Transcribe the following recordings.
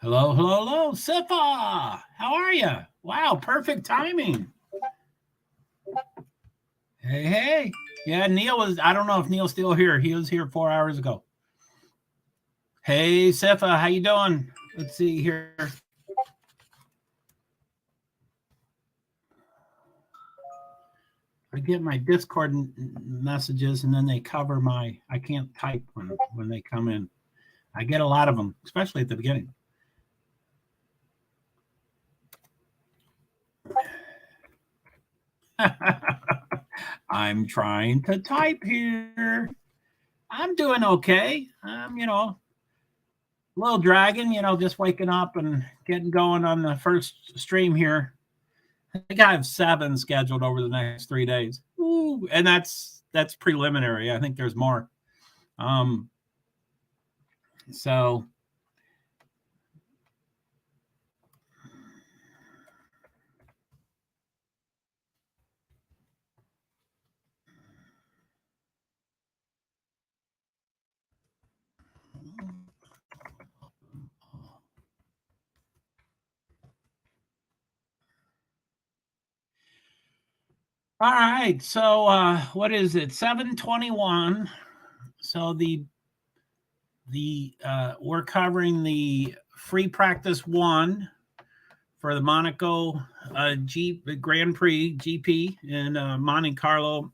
Hello, hello, hello, Sifa. How are you? Wow, perfect timing. Hey, hey. Yeah, Neil was, I don't know if Neil's still here. He was here 4 hours ago. Hey, Sifa, how you doing? Let's see here. I get my Discord messages and then they cover I can't type when they come in. I get a lot of them, especially at the beginning. I'm trying to type here. I'm doing okay. Little dragon, just waking up and getting going on the first stream here. I think I have 7 scheduled over the next 3 days. Ooh, and that's preliminary. I think there's more. So all right. So what is it? 7:21. So we're covering the free practice 1 for the Monaco Grand Prix GP in Monte Carlo,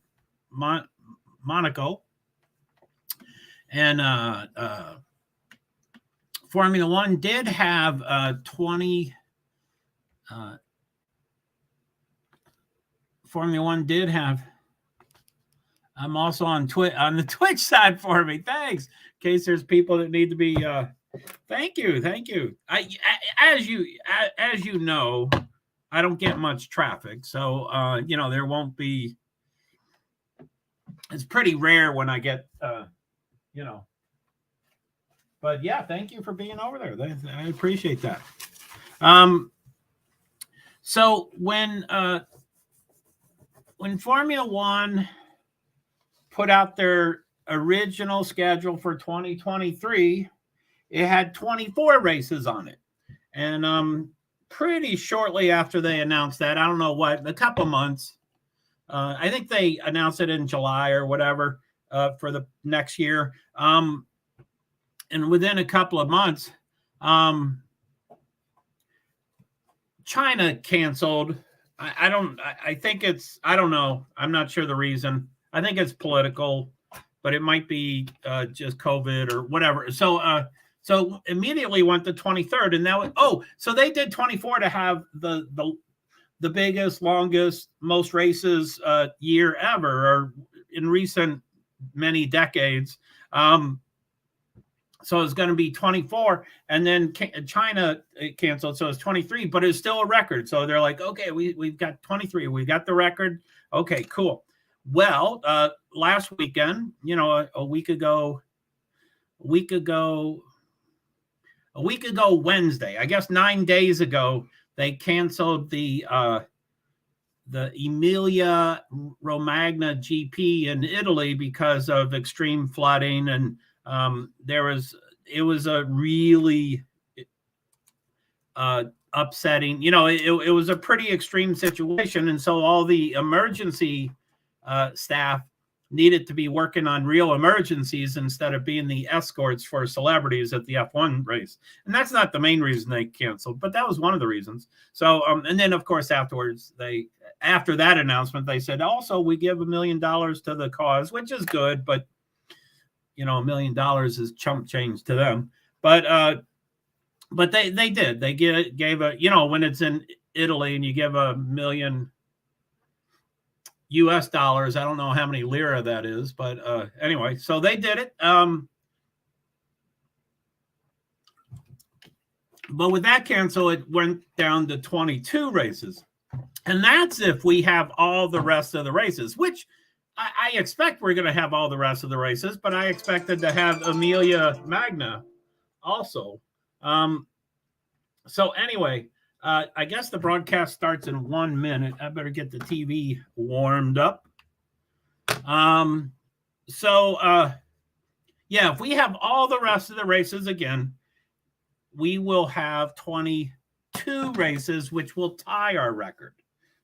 Monaco. And Formula One did have 20. Formula One did have. I'm also on the Twitch side for me. Thanks. In case there's people that need to be. Thank you. As you know, I don't get much traffic, so there won't be. It's pretty rare when I get But yeah, thank you for being over there. I appreciate that. So when Formula One put out their original schedule for 2023, it had 24 races on it. And pretty shortly after they announced that, I don't know what, a couple months, I think they announced it in July or whatever for the next year. And within a couple of months, China canceled. I think it's, I don't know. I'm not sure the reason. I think it's political, but it might be just COVID or whatever. So immediately went to 23rd, and that was, so they did 24 to have the biggest, longest, most races year ever, or in recent many decades. So it's going to be 24, and then China canceled, so it's 23, but it's still a record. So they're like, okay, we've got 23, we got the record. Okay, cool. Well, last weekend, a week ago Wednesday, I guess 9 days ago, they canceled the Emilia Romagna GP in Italy because of extreme flooding, and it was a really upsetting, it was a pretty extreme situation. And so all the emergency staff needed to be working on real emergencies instead of being the escorts for celebrities at the F1 race. And that's not the main reason they canceled, but that was one of the reasons. So, and then of course afterwards, after that announcement, they said, also, we give $1 million to the cause, which is good, but $1 million is chump change to them. But they did. They gave a, when it's in Italy and you give $1 million US dollars, I don't know how many lira that is, but anyway, so they did it. But with that cancel, it went down to 22 races. And that's if we have all the rest of the races, which I expect we're going to have all the rest of the races, but I expected to have Emilia Magna also. So anyway, I guess the broadcast starts in 1 minute. I better get the TV warmed up. Yeah, if we have all the rest of the races again, we will have 22 races, which will tie our record.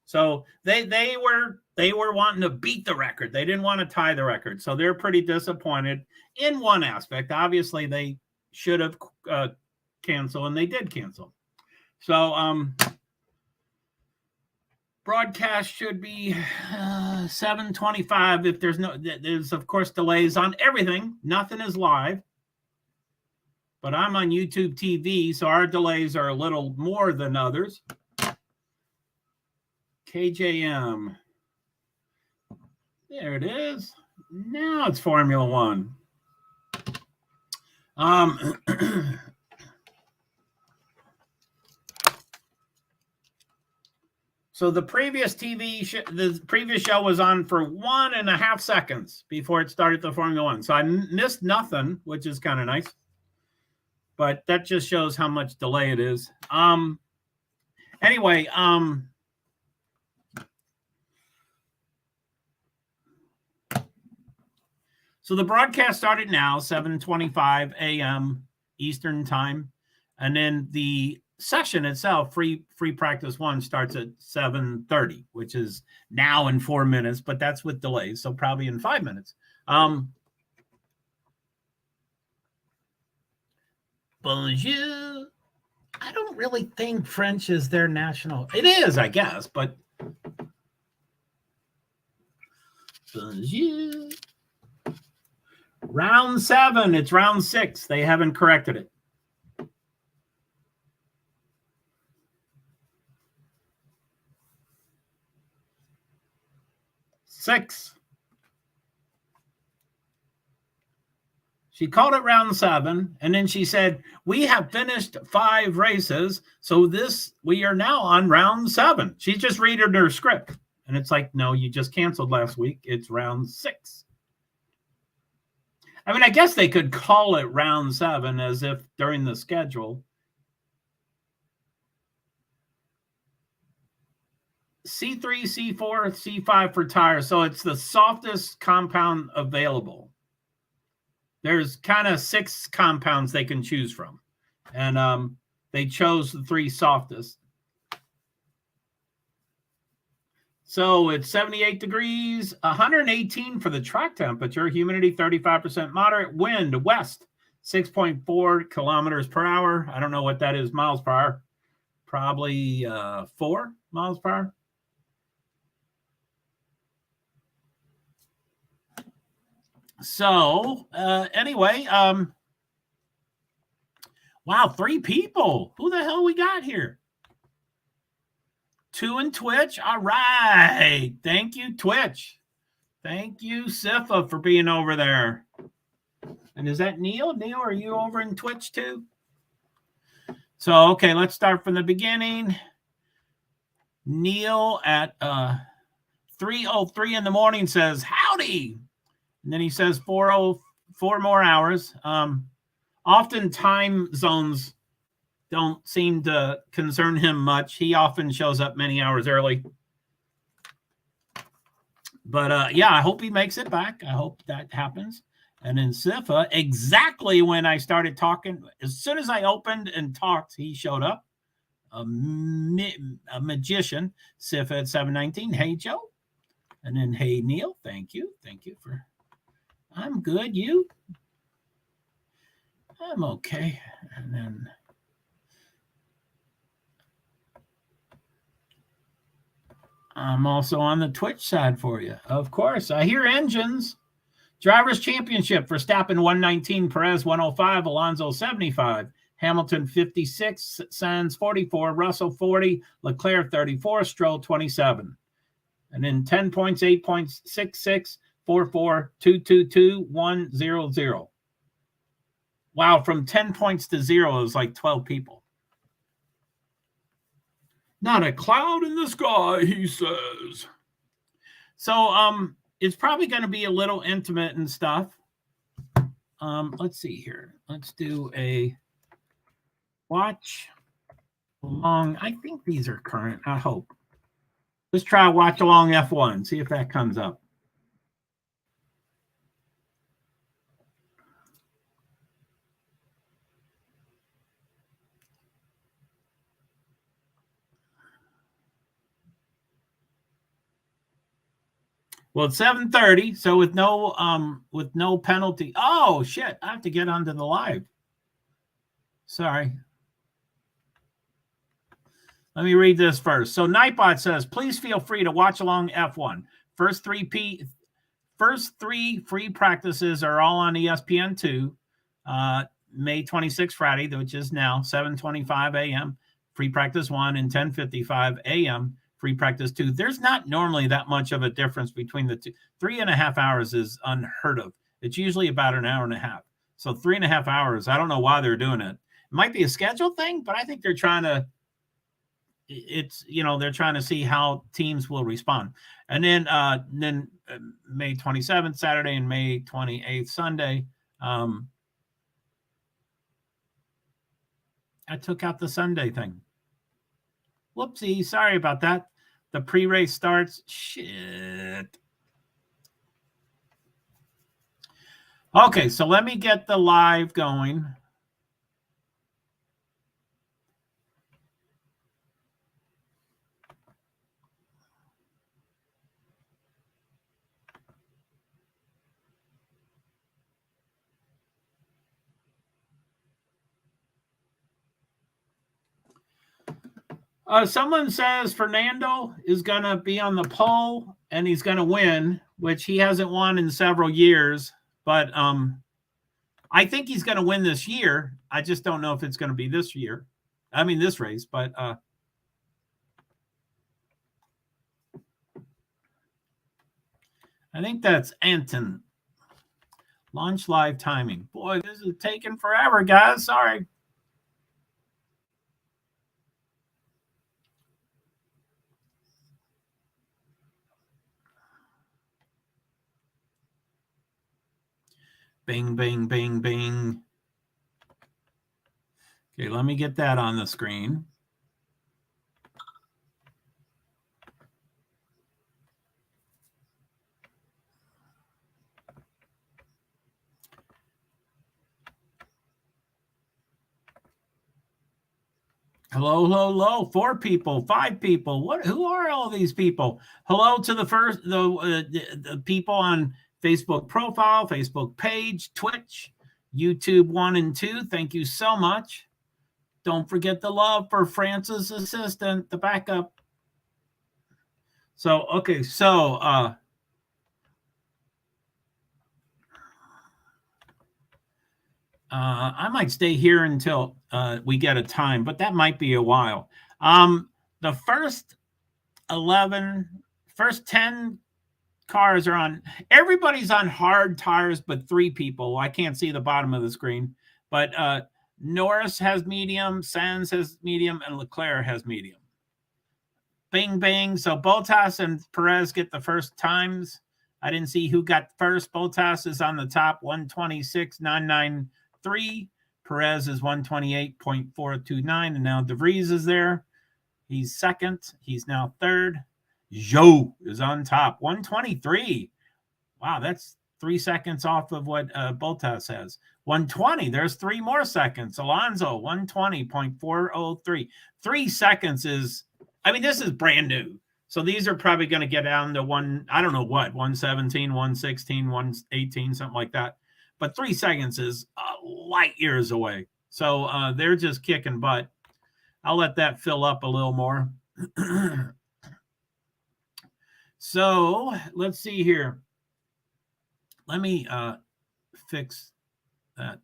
So they were wanting to beat the record. They didn't want to tie the record. So they're pretty disappointed in one aspect. Obviously, they should have canceled, and they did cancel. So broadcast should be 7:25. If there's of course delays on everything. Nothing is live. But I'm on YouTube TV, so our delays are a little more than others. KJM. There it is. Now it's Formula One. So the previous the previous show was on for 1.5 seconds before it started the Formula One. So I missed nothing, which is kind of nice. But that just shows how much delay it is. Anyway, so the broadcast started now, 7:25 a.m. Eastern time. And then the session itself, free practice 1, starts at 7:30, which is now in 4 minutes, but that's with delays. So probably in 5 minutes. Bonjour. I don't really think French is their national. It is, I guess, but bonjour. Round 7. It's round 6. They haven't corrected it. Six. She called it round 7, and then she said, we have finished 5 races, so we are now on round 7. She's just reading her script. And it's like, no, you just canceled last week. It's round 6. I mean, I guess they could call it round 7 as if during the schedule. C3, C4, C5 for tires. So it's the softest compound available. There's kind of 6 compounds they can choose from. And they chose the 3 softest. So it's 78 degrees, 118 for the track temperature, humidity 35%, moderate wind west, 6.4 kilometers per hour. I don't know what that is, miles per hour. Probably 4 miles per hour. So anyway, wow, 3 people. Who the hell we got here? 2 in Twitch. All right. Thank you, Twitch. Thank you, Sifa, for being over there. And is that Neil? Neil, are you over in Twitch too? So, okay, let's start from the beginning. Neil at 3:03 in the morning says, howdy. And then he says 4 more hours. Often time zones don't seem to concern him much. He often shows up many hours early. But yeah, I hope he makes it back. I hope that happens. And then Sifa, exactly when I started talking, as soon as I opened and talked, he showed up. A magician, Sifa at 7:19. Hey, Joe. And then, hey, Neil. Thank you. Thank you for... I'm good. You? I'm okay. And then... I'm also on the Twitch side for you. Of course. I hear engines. Drivers' Championship for Verstappen 119, Perez 105, Alonso 75, Hamilton 56, Sainz 44, Russell 40, Leclerc 34, Stroll 27. And then 10 points, 8 points, 6, 6, 4, 4, 2, 2, 2, 1, 0, 0. Wow, from 10 points to 0 is like 12 people. Not a cloud in the sky, he says. So it's probably going to be a little intimate and stuff. Let's see here. Let's do a watch along. I think these are current. I hope. Let's try watch along F1. See if that comes up. Well, it's 7:30, so with no penalty. Oh shit! I have to get onto the live. Sorry. Let me read this first. So Nightbot says, please feel free to watch along F1. First three free practices are all on ESPN2. May 26th, Friday, which is now 7:25 a.m. Free practice 1 and 10:55 a.m. Free practice 2. There's not normally that much of a difference between the two. 3.5 hours is unheard of. It's usually about an hour and a half. So 3.5 hours. I don't know why they're doing it. It might be a schedule thing, but I think they're trying to. They're trying to see how teams will respond. And then May 27th Saturday and May 28th Sunday. I took out the Sunday thing. Whoopsie, sorry about that. The pre-race starts. Shit. Okay, so let me get the live going. Someone says Fernando is going to be on the pole and he's going to win, which he hasn't won in several years. But I think he's going to win this year. I just don't know if it's going to be this year. I mean, this race, but I think that's Anton. Launch live timing. Boy, this is taking forever, guys. Sorry. Bing, bing, bing, bing. Okay, let me get that on the screen. Hello, hello, hello. 4 people, 5 people. Who are all these people? Hello to the people on Facebook profile, Facebook page, Twitch, YouTube 1 and 2. Thank you so much. Don't forget the love for France's assistant, the backup. So, okay, so I might stay here until we get a time, but that might be a while. The first 10 cars are on. Everybody's on hard tires, but 3 people. I can't see the bottom of the screen, but Norris has medium, Sainz has medium, and Leclerc has medium. Bing, bing. So Bottas and Perez get the first times. I didn't see who got first. Bottas is on the top, 126.993. Perez is 128.429. And now DeVries is there. He's second. He's now third. Joe is on top, 123. Wow, that's 3 seconds off of what Bottas has. 120. There's 3 more seconds. Alonso, 120.403. 3 seconds is, I mean, this is brand new. So these are probably going to get down to I don't know what, 117, 116, 118, something like that. But 3 seconds is light years away. So they're just kicking butt. I'll let that fill up a little more. So let's see here. Let me fix that.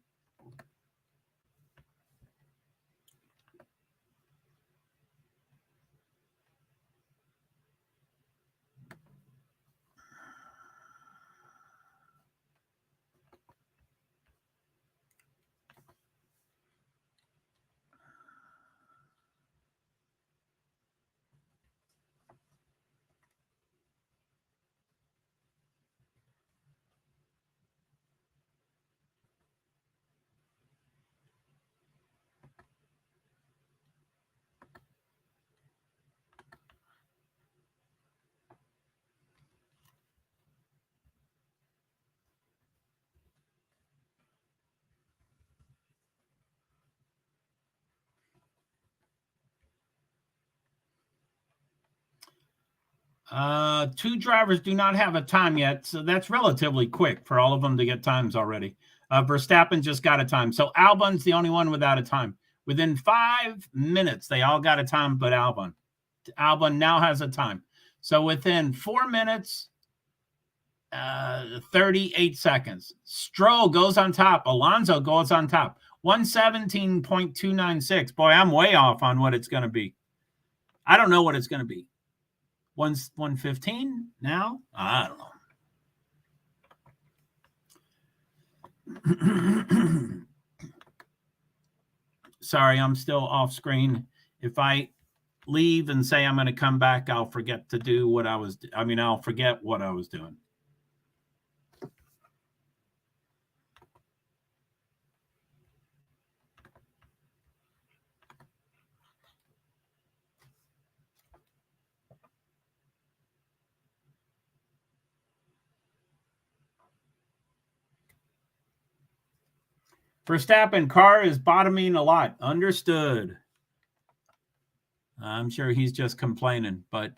Two drivers do not have a time yet, so that's relatively quick for all of them to get times already. Verstappen just got a time. So Albon's the only one without a time. Within 5 minutes, they all got a time but Albon. Albon now has a time. So within 4 minutes, 38 seconds. Stroll goes on top. Alonso goes on top. 117.296. Boy, I'm way off on what it's going to be. I don't know what it's going to be. 115 now? I don't know. Sorry, I'm still off screen. If I leave and say I'm going to come back, I'll forget to do what I'll forget what I was doing. Verstappen car is bottoming a lot. Understood. I'm sure he's just complaining, but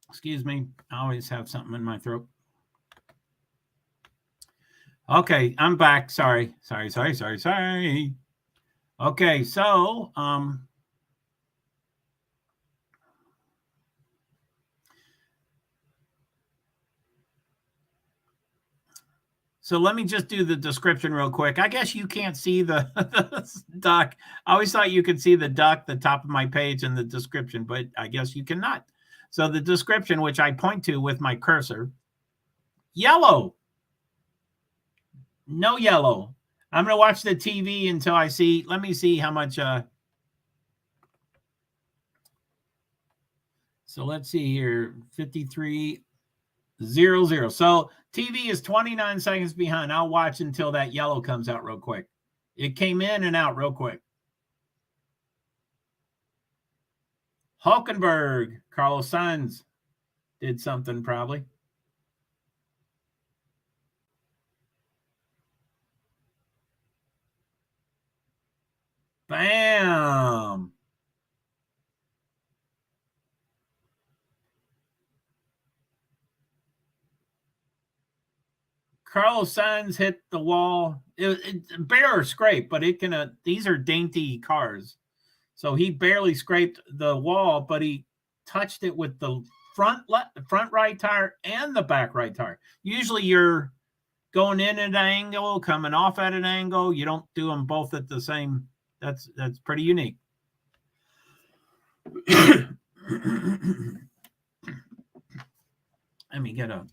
excuse me. I always have something in my throat. Okay, I'm back. Sorry. Okay, so let me just do the description real quick. I guess you can't see the duck. I always thought you could see the duck, the top of my page, and the description, but I guess you cannot. So the description, which I point to with my cursor, yellow. No yellow. I'm going to watch the TV until I see. Let me see how much. So let's see here. 53.00. So TV is 29 seconds behind. I'll watch until that yellow comes out real quick. It came in and out real quick. Hulkenberg, Carlos Sainz did something probably. Bam. Carlos Sainz hit the wall. It bare scrape, but it can. These are dainty cars, so he barely scraped the wall, but he touched it with the front right tire and the back right tire. Usually, you're going in at an angle, coming off at an angle. You don't do them both at the same. That's pretty unique. Let me get a.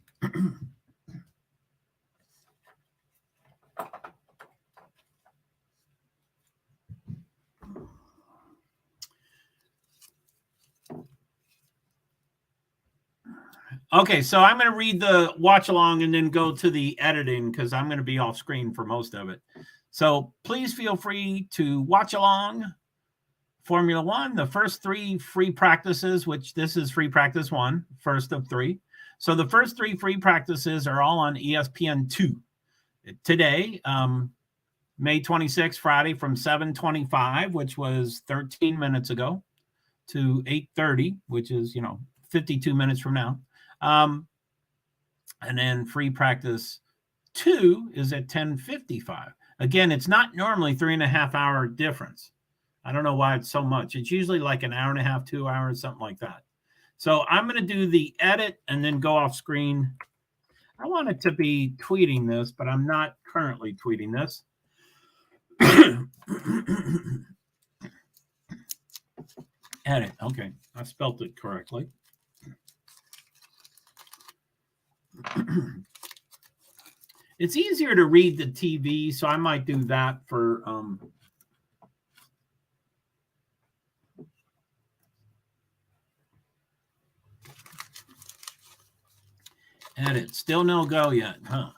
Okay, so I'm going to read the watch along and then go to the editing because I'm going to be off screen for most of it. So please feel free to watch along. Formula One, the first 3 free practices, which this is free practice 1, first of 3. So the first 3 free practices are all on ESPN2. Today, May 26th, Friday, from 7:25, which was 13 minutes ago, to 8:30, which is 52 minutes from now. And then free practice 2 is at 10:55. Again, it's not normally 3.5 hour difference. I don't know why it's so much. It's usually like an hour and a half, 2 hours, something like that. So I'm going to do the edit and then go off screen. I wanted to be tweeting this, but I'm not currently tweeting this. Edit. Okay. I spelled it correctly. It's easier to read the TV, so I might do that for edit. Still no go yet, huh?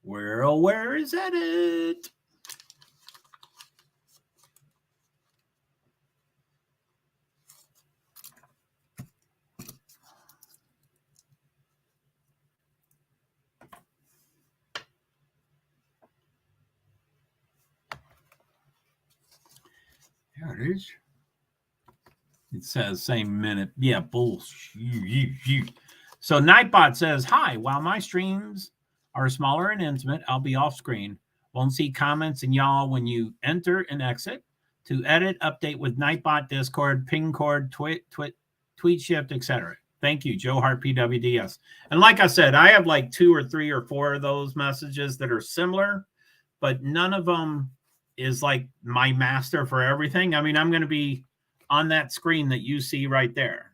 Where is edit? There it is. It says same minute. Yeah, bullshit. So Nightbot says, hi, while my streams are smaller and intimate, I'll be off screen. Won't see comments and y'all when you enter and exit. To edit, update with Nightbot, Discord, Pingcord, tweet shift, etc. Thank you, JoeHart PwDs. And like I said, I have like 2 or 3 or 4 of those messages that are similar, but none of them is like my master for everything. I mean, I'm going to be on that screen that you see right there.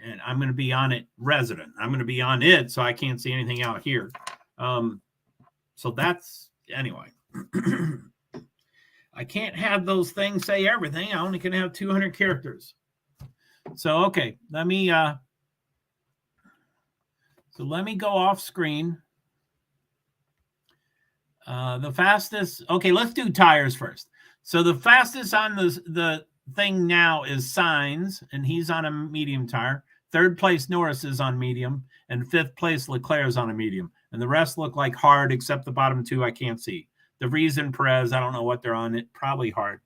And I'm going to be on it resident. I'm going to be on it, so I can't see anything out here. So that's, anyway. I can't have those things say everything. I only can have 200 characters. So, okay, let me go off screen. The fastest, okay, let's do tires first. So the fastest on the thing now is Sainz, and he's on a medium tire. 3rd place Norris is on medium, and 5th place Leclerc is on a medium. And the rest look like hard, except the bottom 2 I can't see. De Vries and Perez, I don't know what they're on. It probably hard.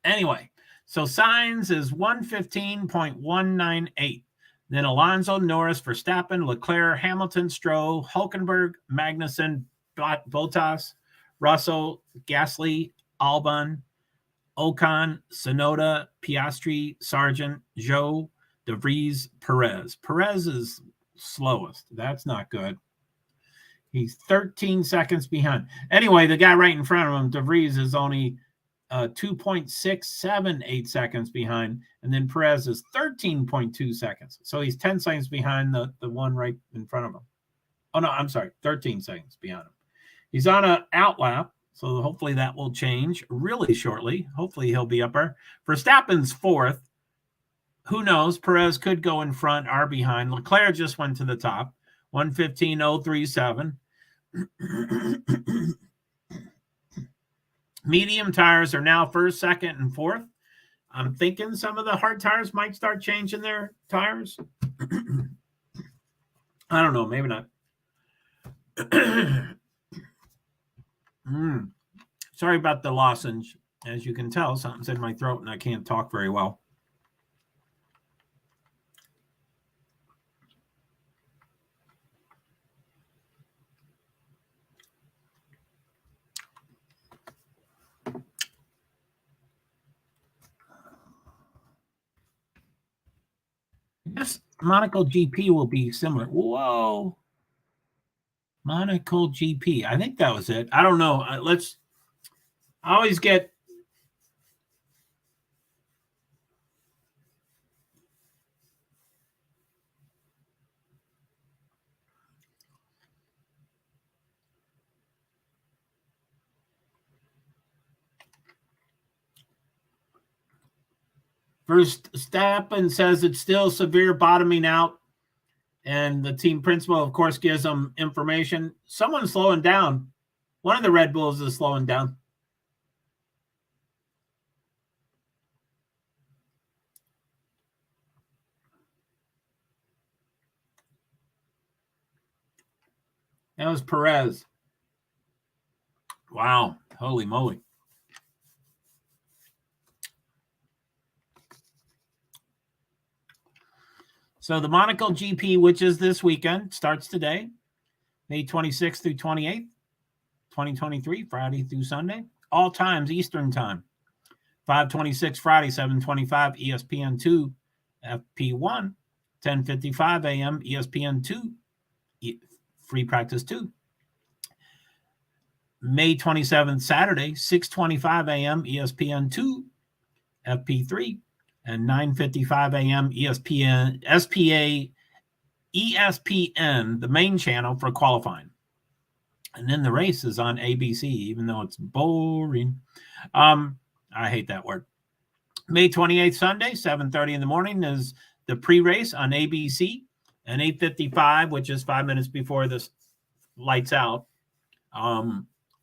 Anyway, so Sainz is 115.198. Then Alonso, Norris, Verstappen, Leclerc, Hamilton, Stroll, Hülkenberg, Magnussen, Bottas, Russell, Gasly, Albon, Ocon, Tsunoda, Piastri, Sargent, Zhou, De Vries, Perez. Perez is slowest. That's not good. He's 13 seconds behind. Anyway, the guy right in front of him, De Vries, is only 2.678 seconds behind, and then Perez is 13.2 seconds. So he's 10 seconds behind the one right in front of him. Oh, no, I'm sorry, 13 seconds behind him. He's on an outlap, so hopefully that will change really shortly. Hopefully he'll be up there. Verstappen's 4th. Who knows? Perez could go in front or behind. Leclerc just went to the top, 115.037. Medium tires are now 1st, 2nd, and 4th. I'm thinking some of the hard tires might start changing their tires. I don't know. Maybe not. Sorry about the lozenge. As you can tell, something's in my throat and I can't talk very well. Yes, Monaco GP will be similar. Whoa. Monaco GP. I think that was it. I don't know. I always get Verstappen says it's still severe bottoming out, and the team principal, of course, gives them information. Someone's slowing down. One of the Red Bulls is slowing down. That was Perez. Wow. Holy moly. So the Monaco GP, which is this weekend, starts today, May 26th through 28th, 2023, Friday through Sunday. All times Eastern time. 5:26 Friday, 7:25 ESPN2, FP1, 10:55 a.m. ESPN2, Free Practice 2. May 27th, Saturday, 6:25 a.m. ESPN2, FP3, and 9:55 a.m. ESPN, the main channel for qualifying. And then the race is on ABC, even though it's boring. I hate that word. May 28th, Sunday, 7:30 in the morning is the pre-race on ABC, and 8:55, which is 5 minutes before this lights out,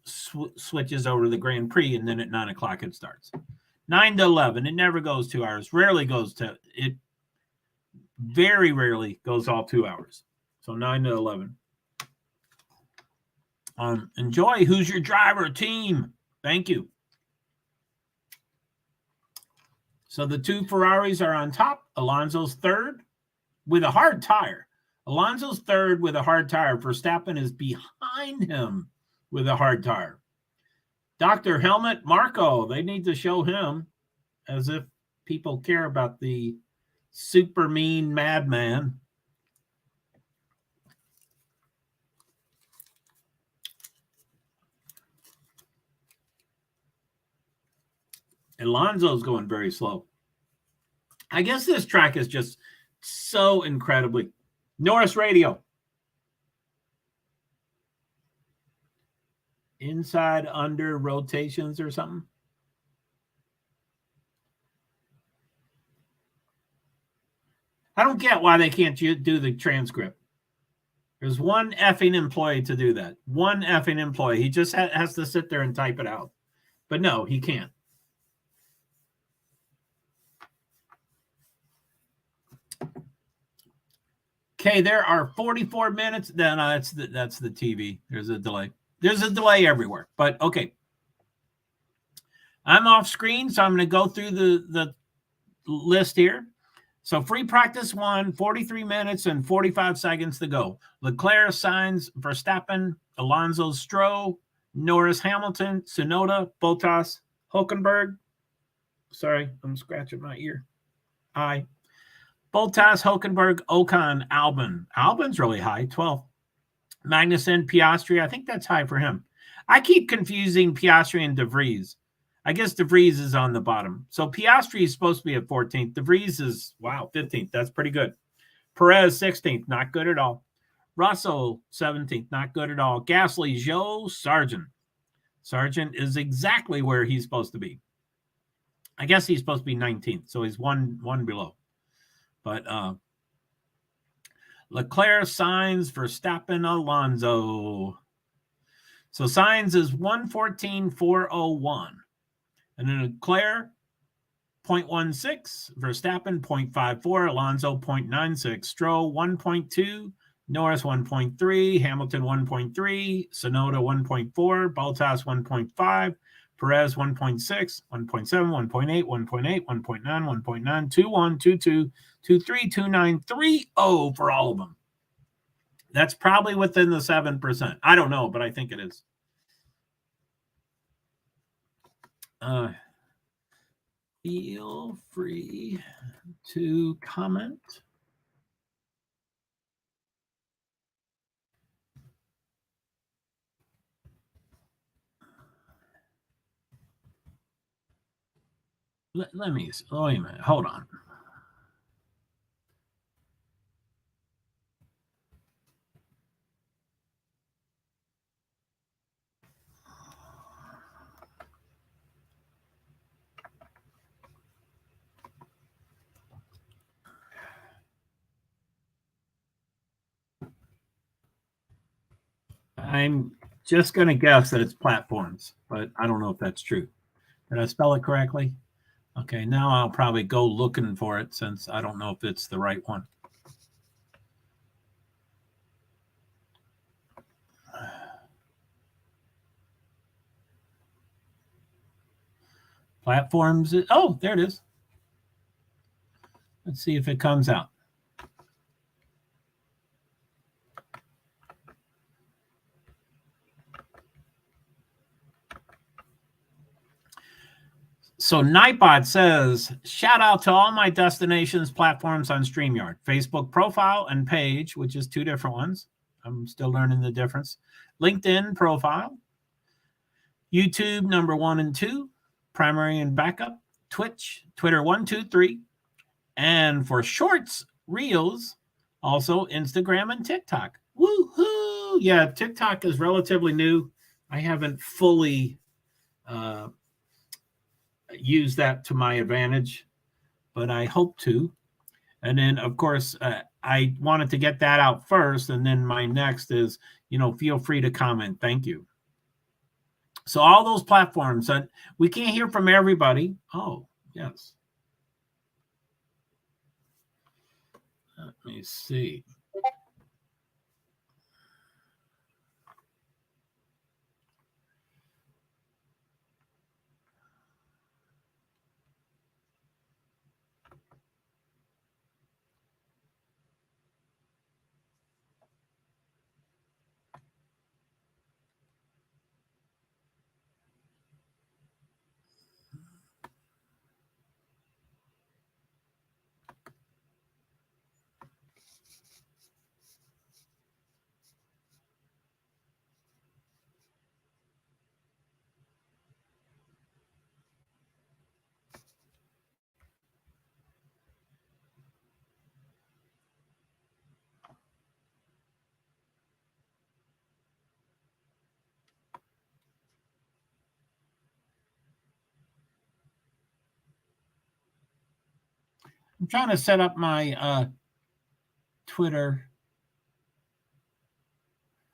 switches over to the Grand Prix, and then at 9 o'clock it starts. 9 to 11. It never goes 2 hours. Rarely goes to it. Very rarely goes all 2 hours. So 9 to 11. Enjoy. Who's your driver? Team. Thank you. So the two Ferraris are on top. Alonso's third with a hard tire. Alonso's third with a hard tire. Verstappen is behind him with a hard tire. Dr. Helmut Marko, they need to show him, as if people care about the super mean madman. Alonso's going very slow. I guess this track is just so incredibly. Norris Radio. Inside, under rotations or something. I don't get why they can't do the transcript. There's one effing employee to do that. One effing employee. He just has to sit there and type it out. But no, he can't. Okay, there are 44 minutes. No, that's the TV. There's a delay. There's a delay everywhere. But okay. I'm off screen, so I'm going to go through the list here. So free practice 1, 43 minutes and 45 seconds to go. Leclerc, Sainz, Verstappen, Alonso, Stroll, Norris, Hamilton, Tsunoda, Bottas, Hulkenberg. Sorry, I'm scratching my ear. Bottas, Hulkenberg, Ocon, Albon. Albon's really high, 12. Magnussen, Piastri. I think that's high for him. I keep confusing Piastri and De Vries. I guess De Vries is on the bottom. So Piastri is supposed to be at 14th. De Vries is, 15th. That's pretty good. Perez, 16th. Not good at all. Russell, 17th. Not good at all. Gasly, Zhou, Sargent. Sargent is exactly where he's supposed to be. I guess he's supposed to be 19th. So he's one below. But Leclerc, Sainz, Verstappen, Alonso. So Sainz is 114.401. And then Leclerc, 0.16. Verstappen, 0.54. Alonso, 0.96. Stroll, 1.2. Norris, 1.3. Hamilton, 1.3. Tsunoda, 1.4. Bottas, 1.5. Perez, 1.6. 1.7. 1.8. 1.8. 1.9. 1.9. 2.1. 2.2. 2.3. 2.9. 3.0 for all of them. That's probably within the 7%. I don't know, but I think it is. Feel free to comment. Let me, wait a minute, hold on. I'm just going to guess that it's platforms, but I don't know if that's true. Did I spell it correctly? Okay, now I'll probably go looking for it since I don't know if it's the right one. Platforms. Oh, there it is. Let's see if it comes out. So Nightbot says, shout out to all my destinations platforms on StreamYard. Facebook profile and page, which is two different ones. I'm still learning the difference. LinkedIn profile. YouTube number 1 and 2. Primary and backup. Twitch, Twitter 1, 2, 3. And for shorts, reels, also Instagram and TikTok. Woohoo! Yeah, TikTok is relatively new. I haven't fully use that to my advantage, but I hope to. And then, of course, I wanted to get that out first. And then my next is, feel free to comment. Thank you. So all those platforms, and we can't hear from everybody. Oh, yes. Let me see. I'm trying to set up my Twitter.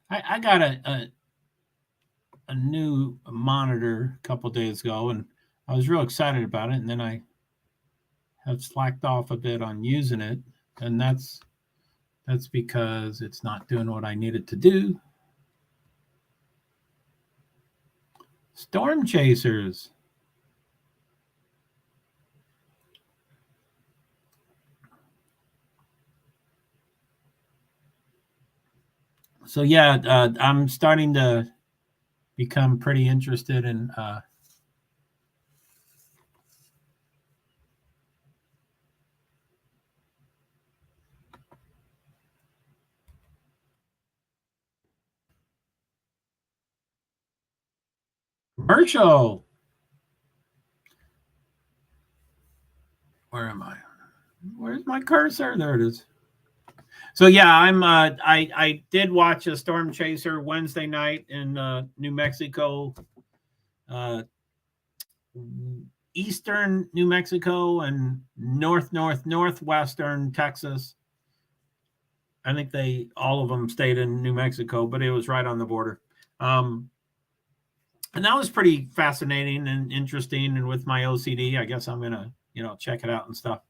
I got a new monitor a couple days ago, and I was real excited about it. And then I have slacked off a bit on using it, and that's because it's not doing what I need it to do. Storm chasers. So yeah, I'm starting to become pretty interested in commercial. Where am I? Where's my cursor? There it is. So yeah, I did watch a storm chaser Wednesday night in New Mexico, eastern New Mexico, and northwestern Texas. I think all of them stayed in New Mexico, but it was right on the border. And that was pretty fascinating and interesting. And with my OCD, I guess I'm gonna check it out and stuff.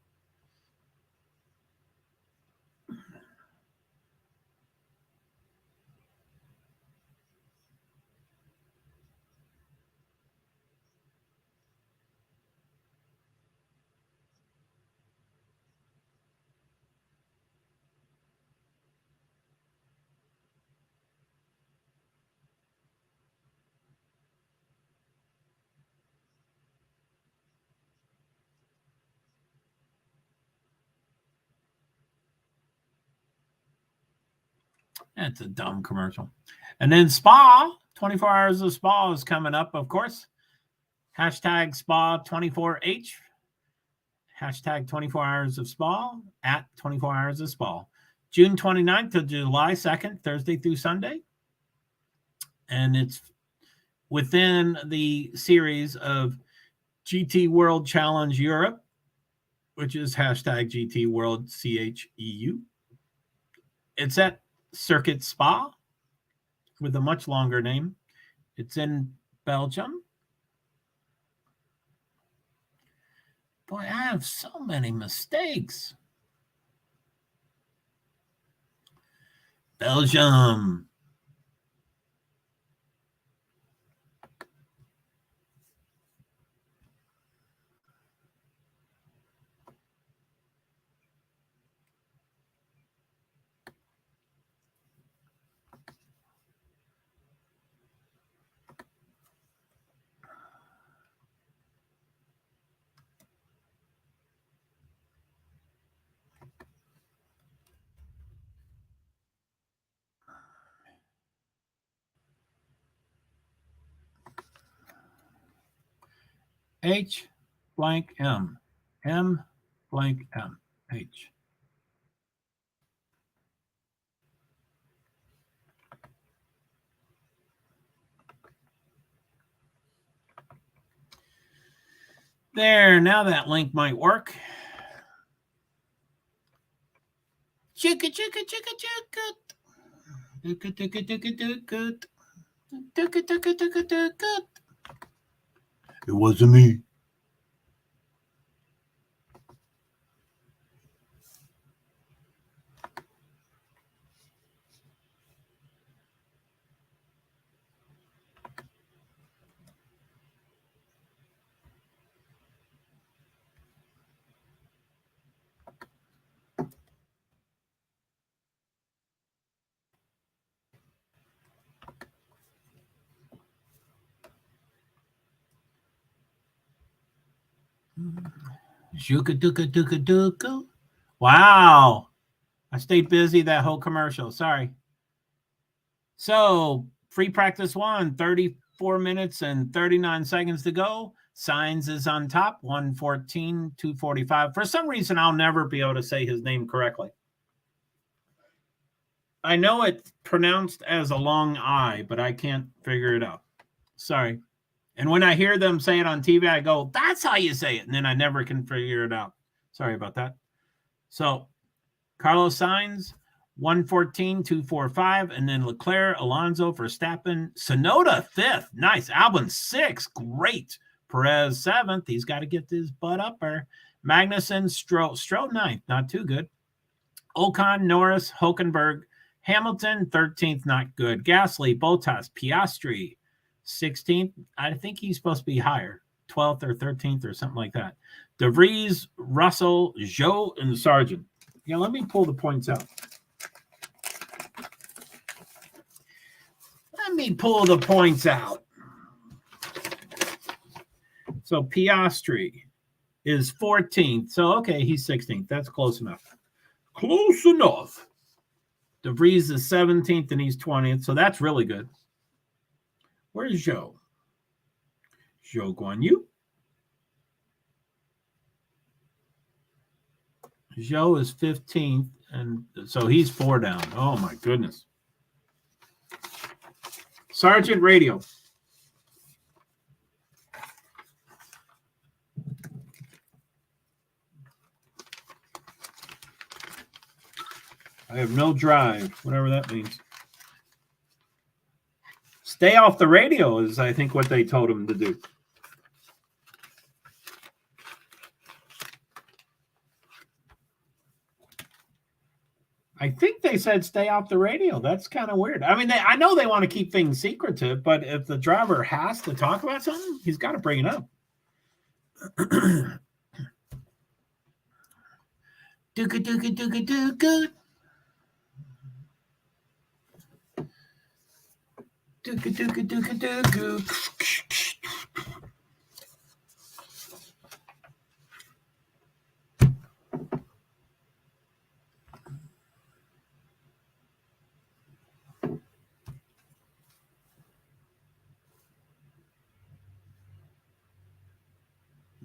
That's a dumb commercial. And then spa, 24 hours of spa is coming up, of course. Hashtag spa 24H. Hashtag 24 hours of spa at 24 hours of spa. June 29th to July 2nd, Thursday through Sunday. And it's within the series of GT World Challenge Europe, which is hashtag GT World CHEU. It's at Circuit Spa with a much longer name. It's in Belgium. Boy, I have so many mistakes. Belgium. H blank M. M blank M. H. There, now that link might work. Chicka, chicka, chicka, chicka. Dooka, dooka, dooka, dooka. Dooka, dooka, dooka, dooka. It wasn't me. Shuka dooka dooka dooka. Wow. I stayed busy that whole commercial. Sorry. So, free practice 1, 34 minutes and 39 seconds to go. Signs is on top, 114, 245. For some reason, I'll never be able to say his name correctly. I know it's pronounced as a long I, but I can't figure it out. Sorry. And when I hear them say it on TV, I go, that's how you say it. And then I never can figure it out. Sorry about that. So Carlos Sainz, 114, 245, and then Leclerc, Alonso, Verstappen, Sonoda, 5th. Nice. Albon, 6th. Great. Perez, 7th. He's got to get his butt up there. Magnussen, Stroll, 9th. Not too good. Ocon, Norris, Hulkenberg, Hamilton, 13th. Not good. Gasly, Bottas, Piastri, 16th. I think he's supposed to be higher. 12th or 13th or something like that. De Vries, Russell, Zhou, and Sargent. Yeah, let me pull the points out. So Piastri is 14th. So, okay, he's 16th. That's close enough. De Vries is 17th, and he's 20th. So that's really good. Where's Zhou? Zhou Guan Yu. Zhou is 15th, and so he's 4 down. Oh, my goodness. Sergeant Radio. I have no drive, whatever that means. Stay off the radio is, I think, what they told him to do. I think they said stay off the radio. That's kind of weird. I mean, I know they want to keep things secretive, but if the driver has to talk about something, he's got to bring it up. Dooka.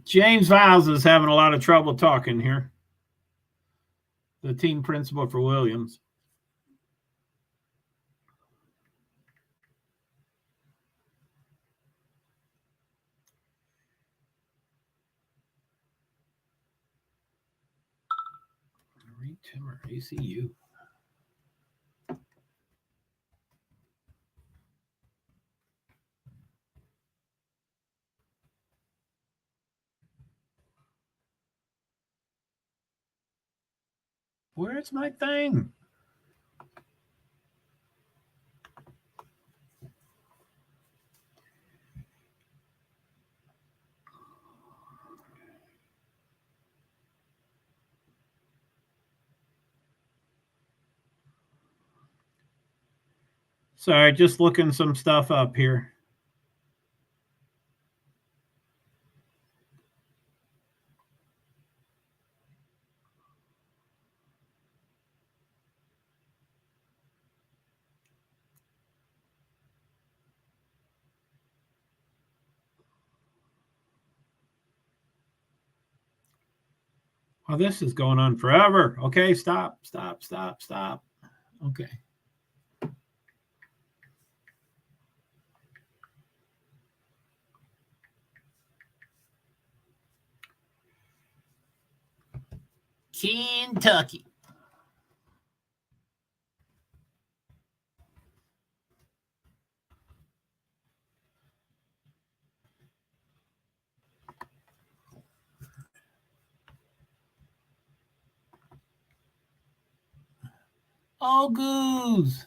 James Viles is having a lot of trouble talking here. The team principal for Williams. Reed Timmer, ACU. Where's my thing? Sorry, just looking some stuff up here. Oh, this is going on forever. Okay, stop. Okay. Kentucky. Oh, goose.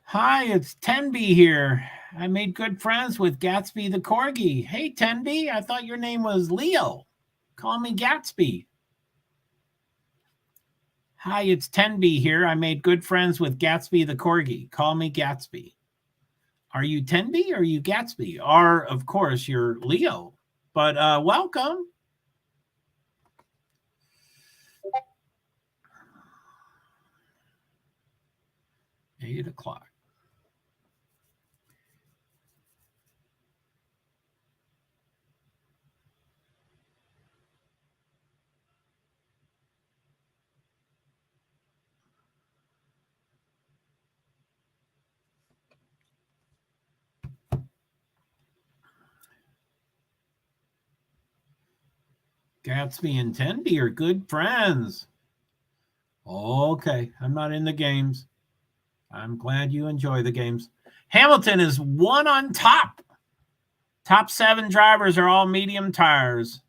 Hi, it's Tenby here. I made good friends with Gatsby the Corgi. Hey, Tenby, I thought your name was Leo. Call me Gatsby. Hi, it's Tenby here. I made good friends with Gatsby the Corgi. Call me Gatsby. Are you Tenby or are you Gatsby? Or, of course, you're Leo. But welcome. 8 o'clock. Gatsby and Tenby are good friends. Okay, I'm not in the games. I'm glad you enjoy the games. Hamilton is one on top. Top 7 drivers are all medium tires.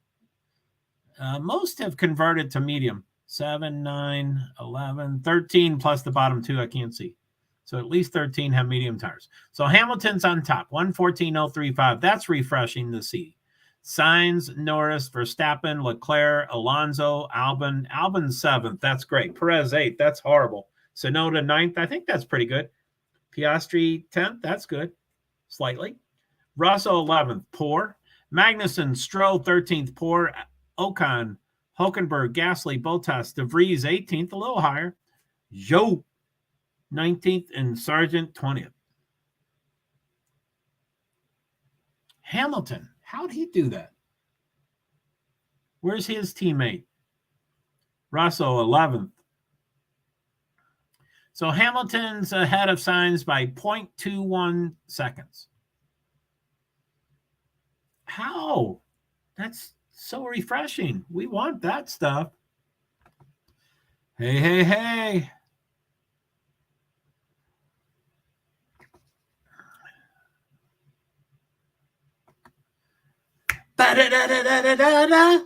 Most have converted to medium. 7, 9, 11, 13 plus the bottom 2 I can't see. So at least 13 have medium tires. So Hamilton's on top, 114.035. That's refreshing to see. Sainz, Norris, Verstappen, Leclerc, Alonso, Albon. Albon's 7th. That's great. Perez 8th. That's horrible. Sonoda 9th. I think that's pretty good. Piastri 10th. That's good. Slightly. Russell 11th. Poor. Magnussen, Stroll 13th. Poor. Ocon, Hulkenberg, Gasly, Bottas, De Vries 18th. A little higher. Zhou 19th and Sargent 20th. Hamilton, how'd he do that? Where's his teammate? Russell 11th. So Hamilton's ahead of Sainz by 0.21 seconds. How? That's so refreshing. We want that stuff. Hey, hey, hey. Da-da-da-da-da-da-da.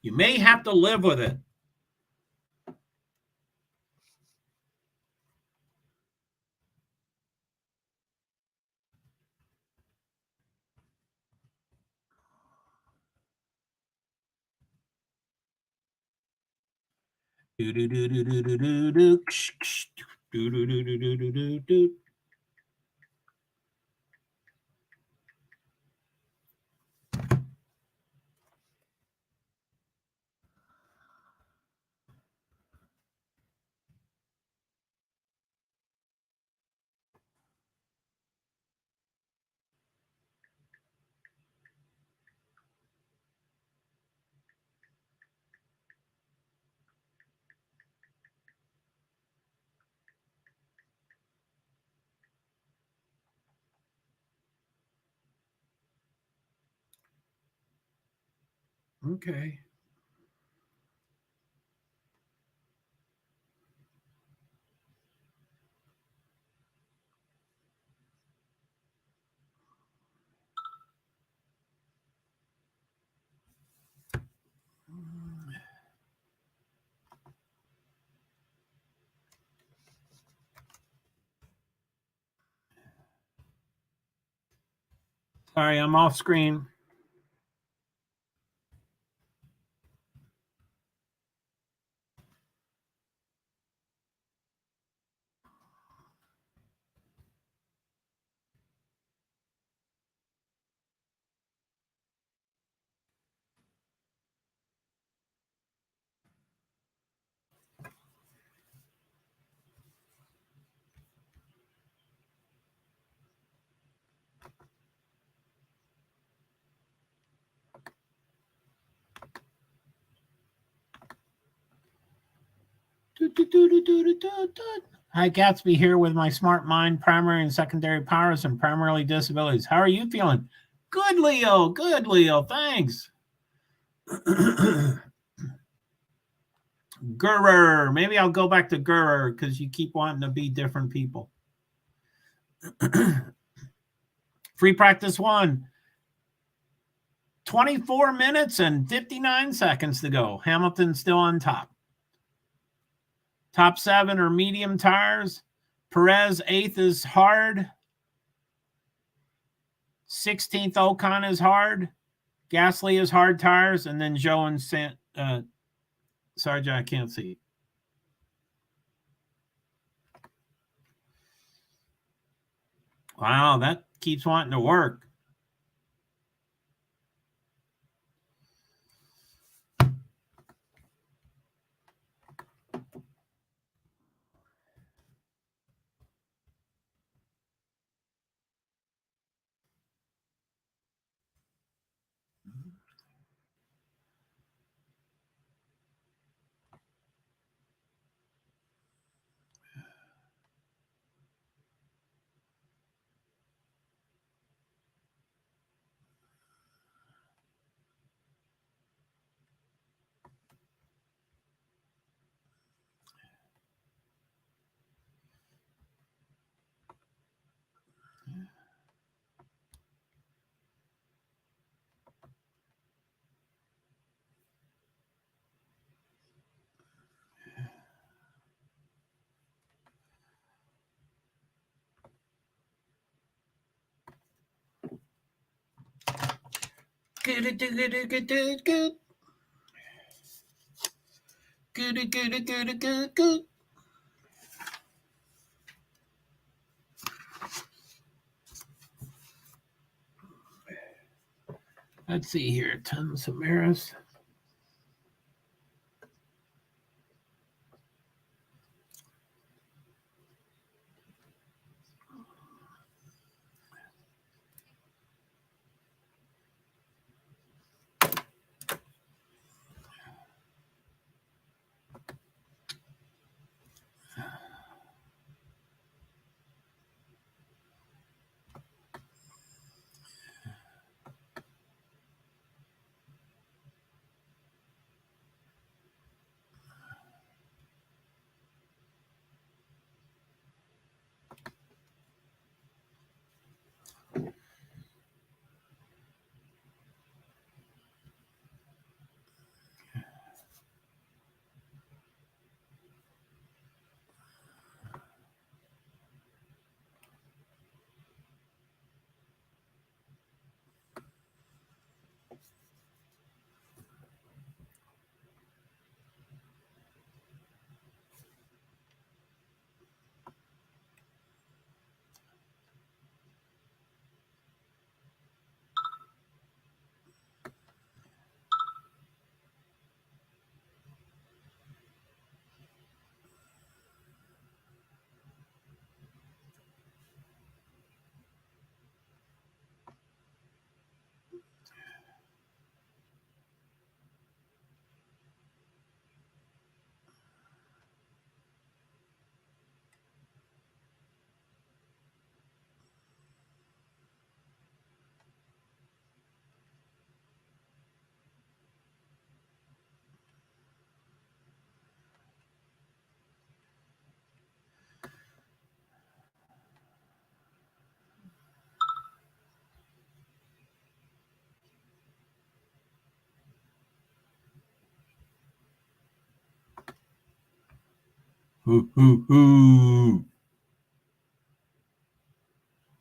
You may have to live with it. Okay. Sorry, I'm off screen. Hi, Gatsby here with my smart mind, primary and secondary powers, and primarily disabilities. How are you feeling? Good, Leo. Good, Leo. Thanks. Gurr. Maybe I'll go back to Gurr because you keep wanting to be different people. Free practice 1. 24 minutes and 59 seconds to go. Hamilton still on top. Top 7 are medium tires. Perez 8th is hard. 16th Ocon is hard. Gasly is hard tires. And then Zhou and Sargent, I can't see. Wow, that keeps wanting to work. Good. Let's see here. Tons of Samaras.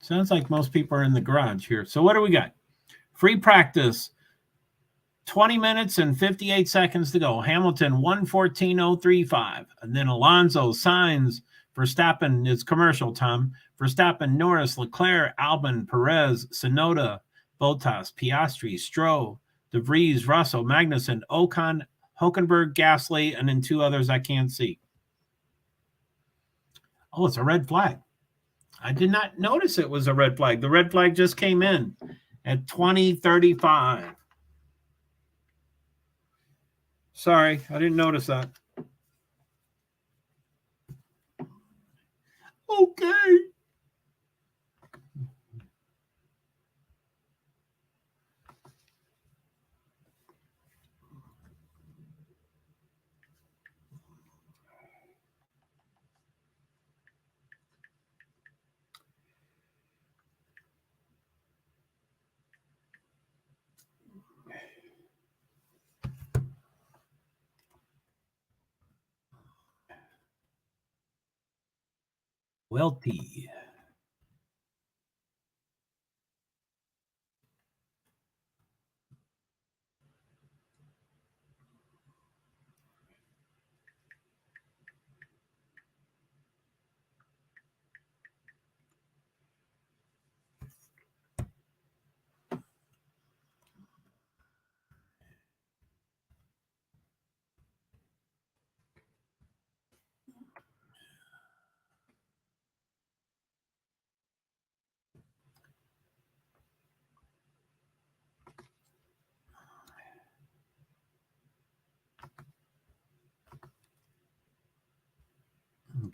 Sounds like most people are in the garage here. So what do we got? Free practice. 20 minutes and 58 seconds to go. Hamilton 1:14.035. And then Alonso, Sainz, Verstappen is commercial time. Verstappen, Norris, Leclerc, Albon, Perez, Tsunoda, Bottas, Piastri, Stroll, De Vries, Russell, Magnussen, Ocon, Hülkenberg, Gasly, and then two others I can't see. Oh, it's a red flag. I did not notice it was a red flag. The red flag just came in at 20:35. Sorry, I didn't notice that. Okay. Welty.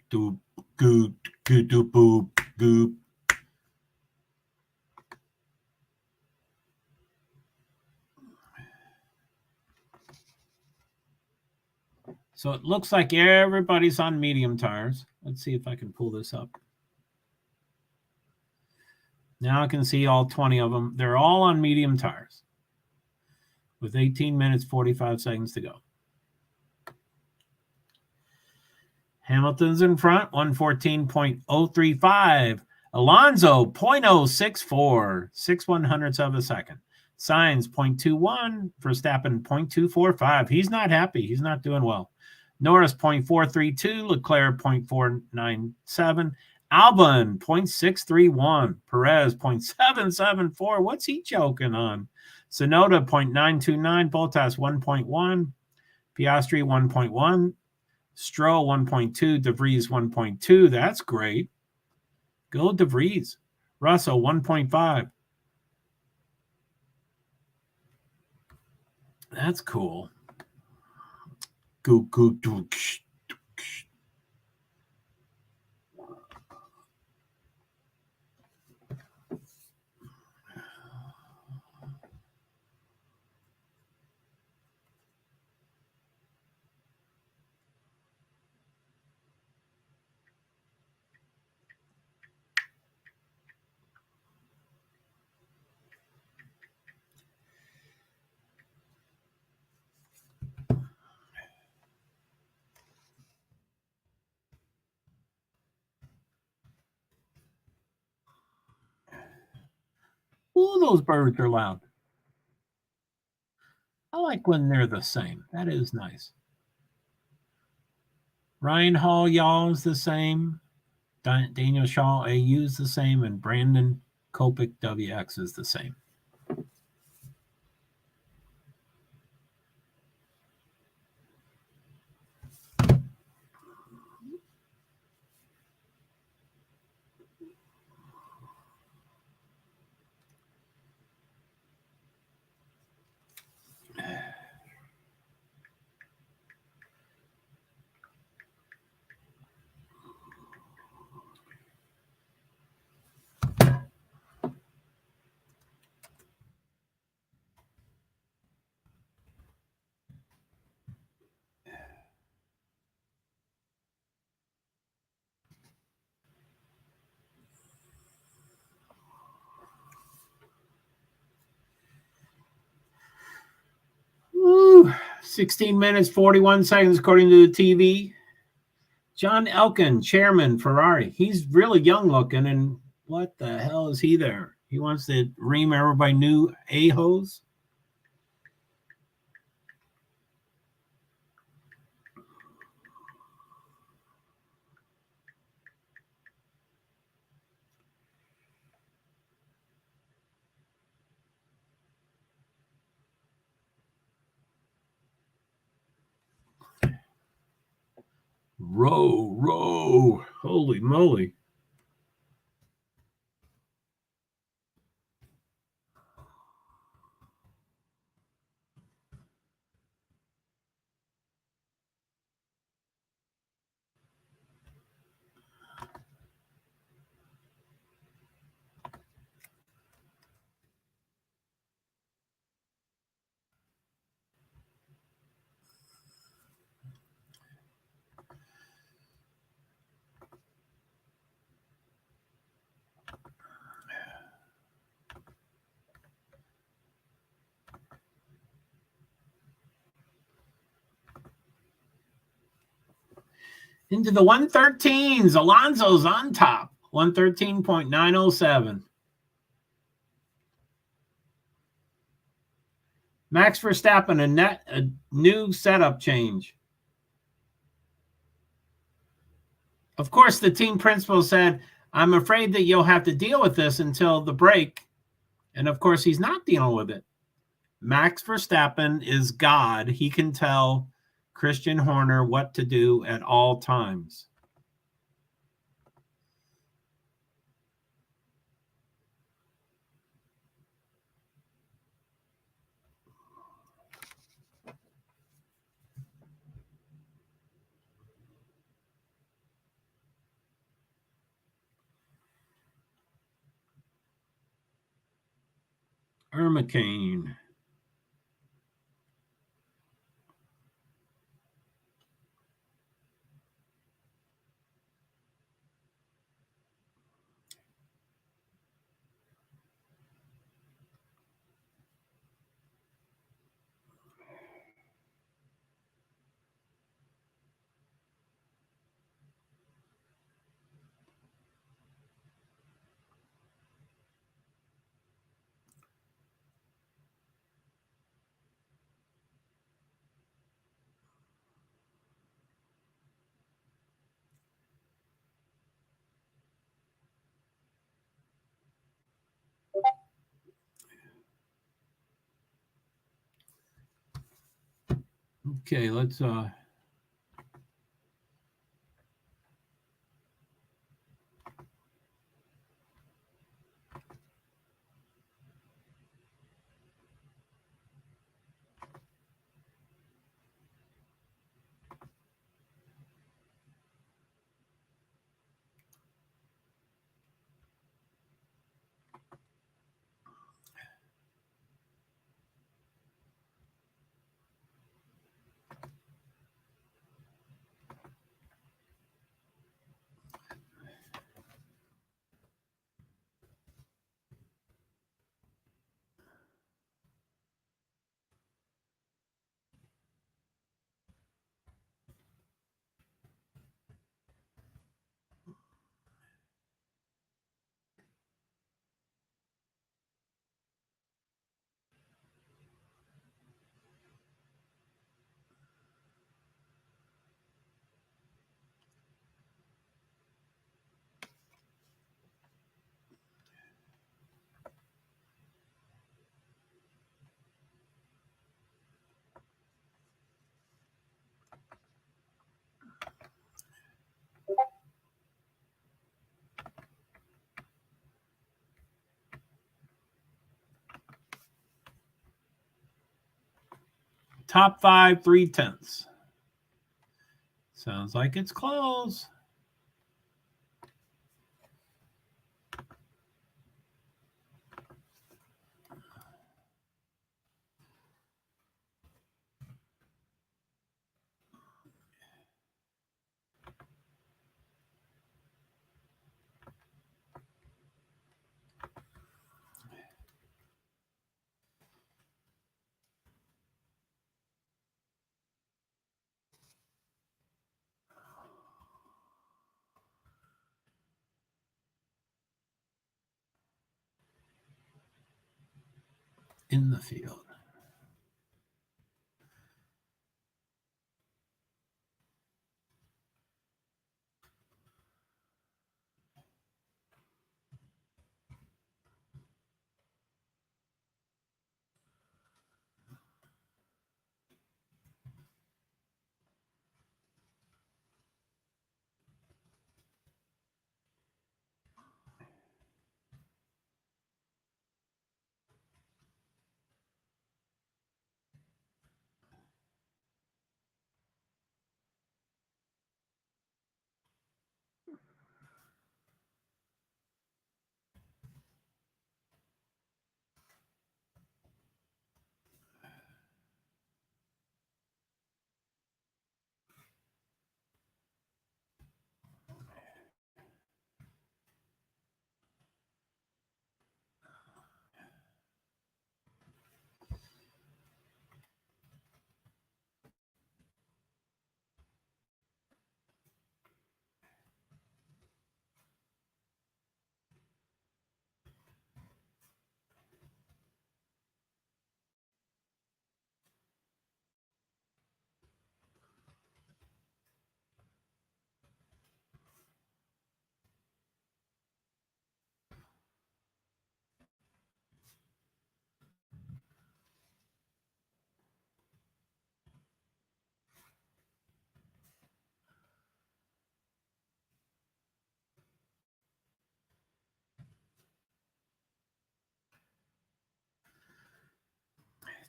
Doop, goop, goop, doop, boop, goop. So it looks like everybody's on medium tires. Let's see if I can pull this up. Now I can see all 20 of them. They're all on medium tires with 18 minutes, 45 seconds to go. Hamilton's in front, 1:14.035. Alonso, 0.064, 6/100ths of a second. Sainz 0.21, Verstappen 0.245. He's not happy. He's not doing well. Norris 0.432, Leclerc 0.497, Albon 0.631, Perez 0.774. What's he choking on? Sonoda 0.929, Bottas 1.1, Piastri 1.1, Stroll 1.2, De Vries 1.2. That's great. Go De Vries. Russell 1.5. That's cool. Go. Ooh, those birds are loud. I like when they're the same. That is nice. Ryan Hall, y'all, is the same. Daniel Shaw, AU is the same. And Brandon Kopik, WX is the same. Ooh, 16 minutes, 41 seconds, according to the TV. John Elkann, chairman, Ferrari. He's really young looking, and what the hell is he there? He wants to ream everybody new a-hoes? Row. Holy moly. Into the 113s. Alonso's on top. 113.907. Max Verstappen, a new setup change. Of course, the team principal said, I'm afraid that you'll have to deal with this until the break. And of course, he's not dealing with it. Max Verstappen is God. He can tell Christian Horner what to do at all times. Ermacane. Okay, let's top 5 3/10. Sounds like it's close. In the field.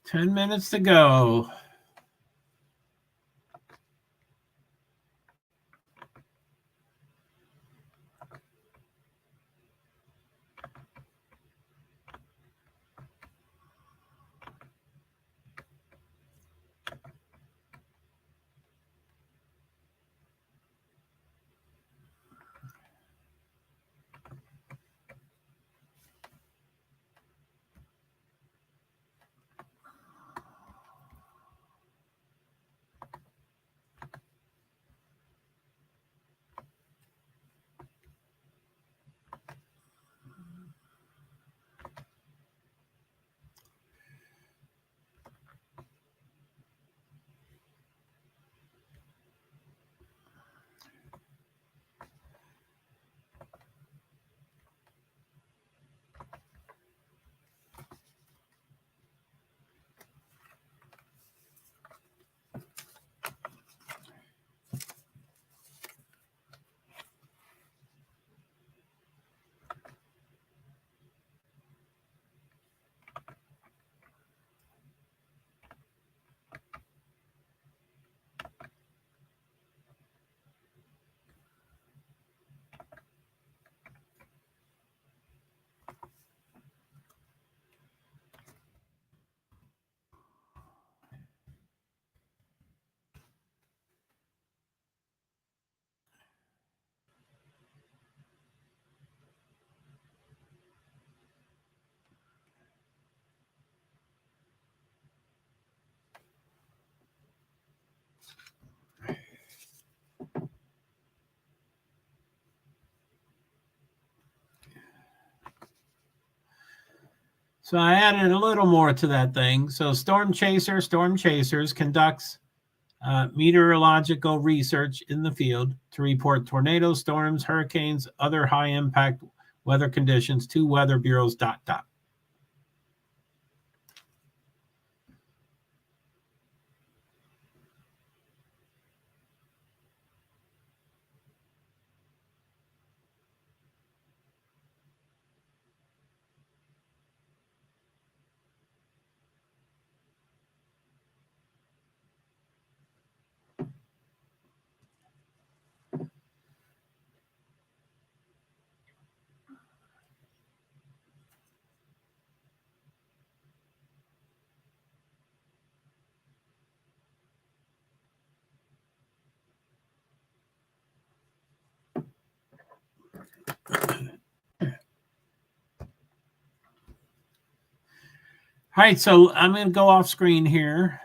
Ten minutes to go. So I added a little more to that thing. So Storm Chasers conducts meteorological research in the field to report tornadoes, storms, hurricanes, other high impact weather conditions to weather bureaus. All right, so I'm going to go off screen here.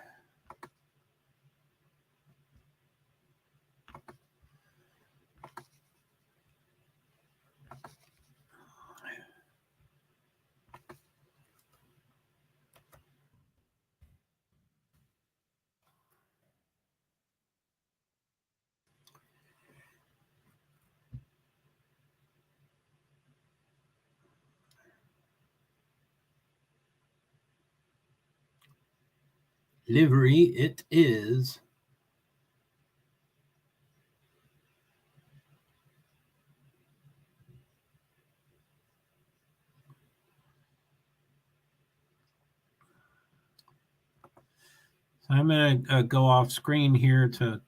Livery it is. So I'm going to go off screen here to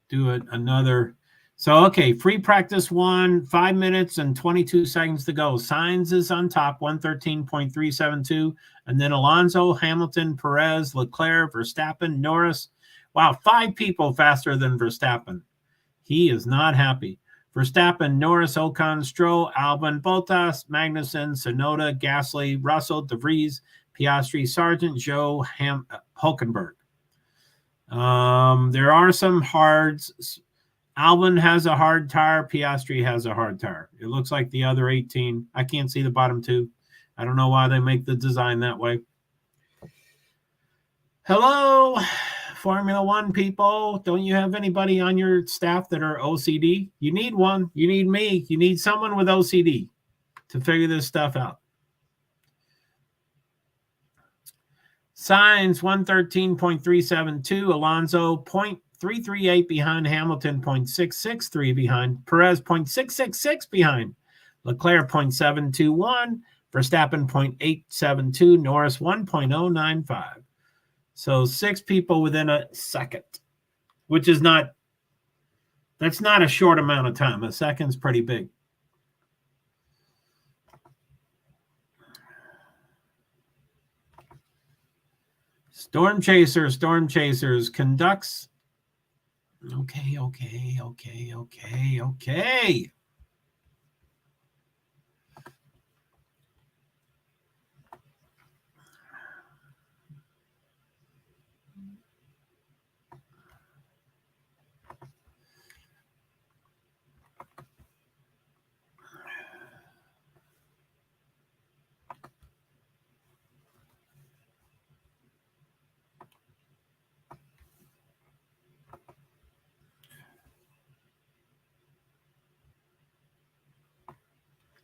do it another. So, okay, free practice 1, 5 minutes and 22 seconds to go. Signs is on top, 113.372. And then Alonso, Hamilton, Perez, Leclerc, Verstappen, Norris. Wow, 5 people faster than Verstappen. He is not happy. Verstappen, Norris, Ocon, Stroll, Albon, Bottas, Magnussen, Tsunoda, Gasly, Russell, De Vries, Piastri, Sargent, Zhou, Hulkenberg. There are some hards. Albon has a hard tire. Piastri has a hard tire. It looks like the other 18. I can't see the bottom 2. I don't know why they make the design that way. Hello, Formula One people. Don't you have anybody on your staff that are OCD? You need one. You need me. You need someone with OCD to figure this stuff out. Signs 113.372. Alonso 0.338 behind. Hamilton 0.663 behind. Perez 0.666 behind. Leclerc 0.721. Verstappen 0.872. Norris 1.095. So 6 people within a second, which is not, that's not a short amount of time. A second's pretty big. Storm Chasers conducts. Okay.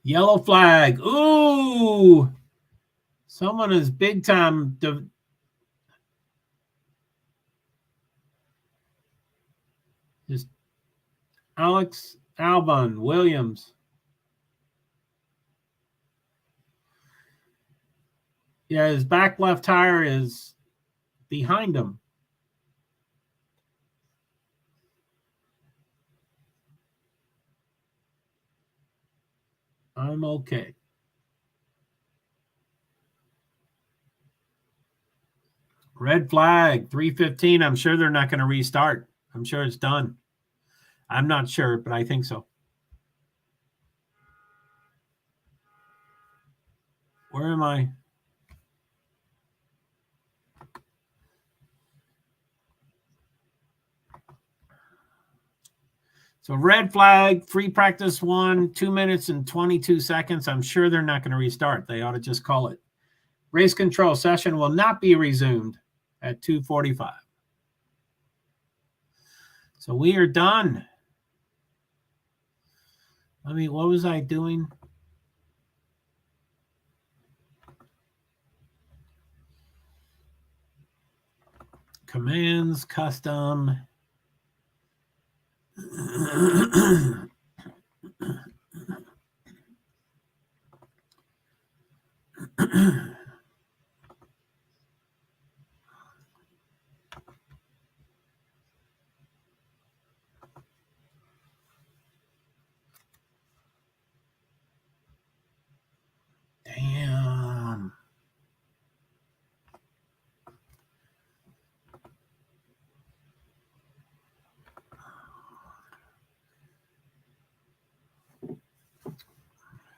Yellow flag. Ooh. Someone is big time. Just Alex Albon Williams. Yeah, his back left tire is behind him. I'm okay. Red flag, 3:15. I'm sure they're not going to restart. I'm sure it's done. I'm not sure, but I think so. Where am I? So red flag, free practice 1, 2 minutes and 22 seconds. I'm sure they're not going to restart. They ought to just call it. Race control session will not be resumed at 2:45. So we are done. What was I doing? Commands, custom. Damn.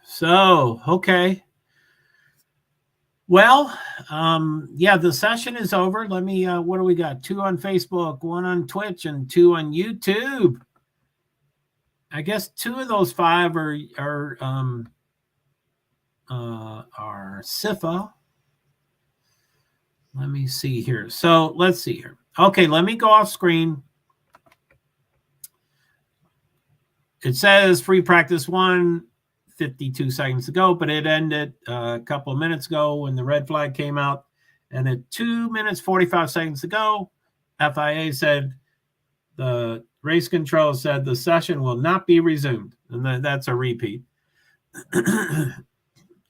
So, okay. Well, yeah, the session is over. Let me, what do we got? 2 on Facebook, 1 on Twitch, and 2 on YouTube. I guess 2 of those 5 are SIFA. Let me see here. So let's see here. Okay, let me go off screen. It says free practice 1, 52 seconds ago, but it ended a couple of minutes ago when the red flag came out. And at 2 minutes, 45 seconds ago, FIA said the race control said the session will not be resumed. And that's a repeat.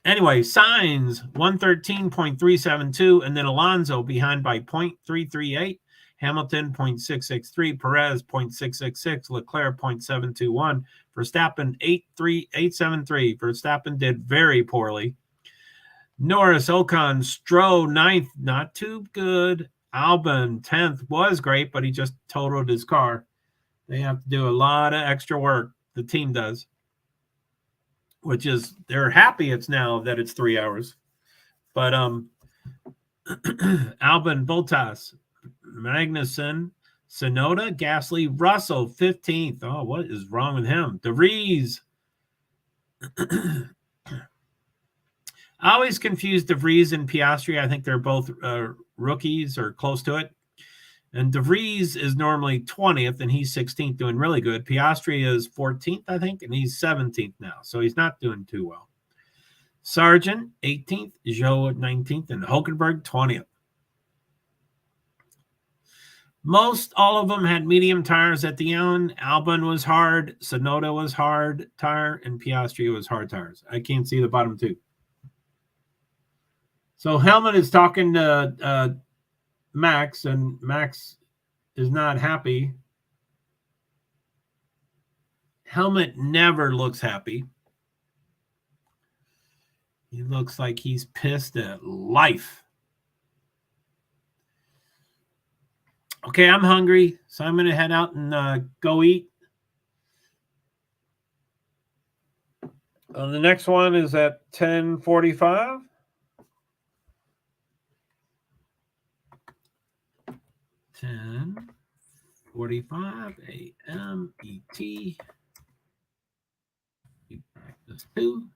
Anyway, Sainz 113.372, and then Alonso behind by 0.338, Hamilton 0.663, Perez 0.666, Leclerc 0.721, Verstappen 8.373. Verstappen did very poorly. Norris, Ocon, Stroll 9th, not too good. Albon 10th was great, but he just totaled his car. They have to do a lot of extra work. The team does. Which is, they're happy it's now that it's 3 hours. But Albon, Bottas, Magnussen, Tsunoda, Gasly, Russell, 15th. Oh, what is wrong with him? De Vries. I always confuse De Vries and Piastri. I think they're both rookies or close to it. And De Vries is normally 20th, and he's 16th, doing really good. Piastri is 14th, I think, and he's 17th now, so he's not doing too well. Sargent, 18th, Zhou at 19th, and Hulkenberg, 20th. Most all of them had medium tires at the end. Albon was hard, Tsunoda was hard tire, and Piastri was hard tires. I can't see the bottom 2. So Helmut is talking to Max, and Max is not happy. Helmut never looks happy. He looks like he's pissed at life. Okay, I'm hungry, so I'm going to head out and go eat. The next one is at 10:45. 10:45 a.m. ET. Practice 2.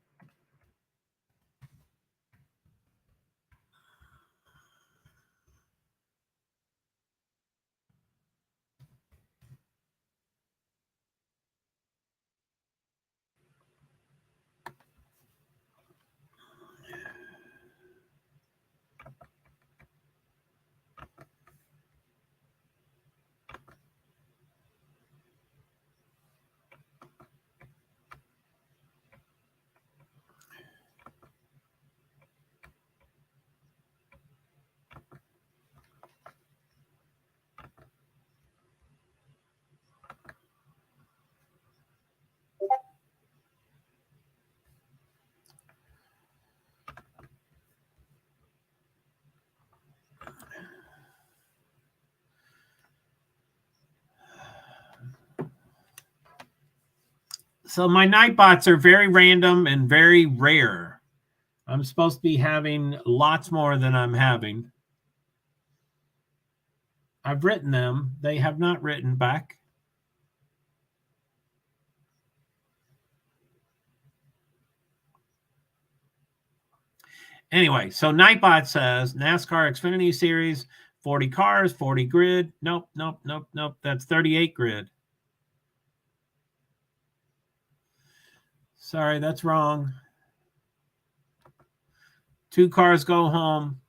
So my Nightbots are very random and very rare. I'm supposed to be having lots more than I'm having. I've written them. They have not written back. Anyway, so Nightbot says NASCAR Xfinity Series, 40 cars, 40 grid. Nope. That's 38 grid. Sorry, that's wrong. 2 cars go home.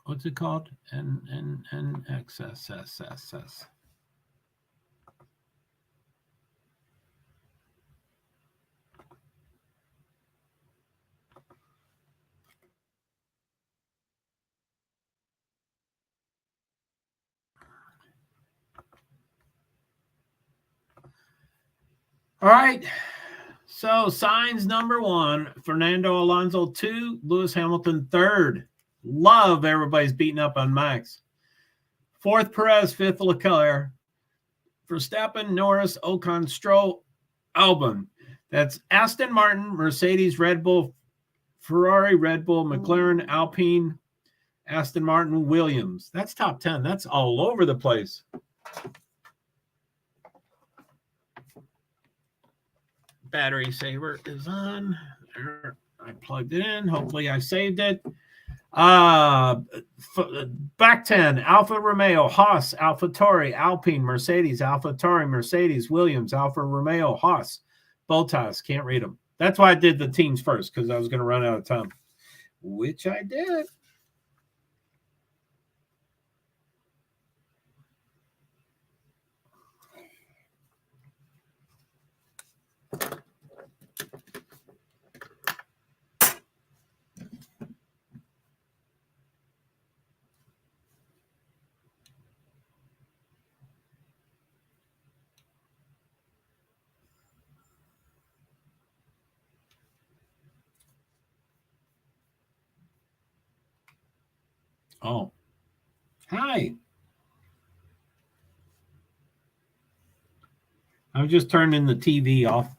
What's it called? NXSSSS. All right. So signs number 1, Fernando Alonso 2, Lewis Hamilton 3rd. Love everybody's beating up on Max. 4th, Perez. 5th, Leclerc. Verstappen, Norris, Ocon, Stroll, Albon. That's Aston Martin, Mercedes, Red Bull, Ferrari, Red Bull, McLaren, Alpine, Aston Martin, Williams. That's top 10. That's all over the place. Battery saver is on. There, I plugged it in. Hopefully I saved it. Back 10, Alfa Romeo, Haas, AlphaTauri, Alpine, Mercedes, AlphaTauri, Mercedes, Williams, Alfa Romeo, Haas, Bottas. Can't read them. That's why I did the teams first, because I was going to run out of time, which I did. Oh, hi. I'm just turning the TV off.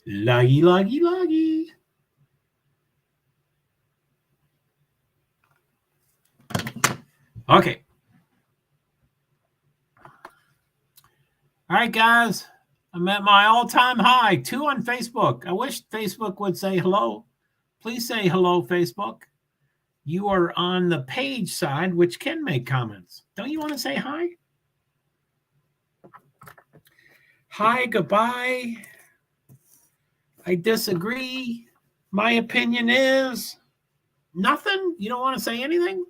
Laggy. Okay. All right, guys. I'm at my all-time high, 2 on Facebook. I wish Facebook would say hello. Please say hello, Facebook. You are on the page side, which can make comments. Don't you want to say hi? Hi, goodbye. I disagree. My opinion is nothing. You don't want to say anything?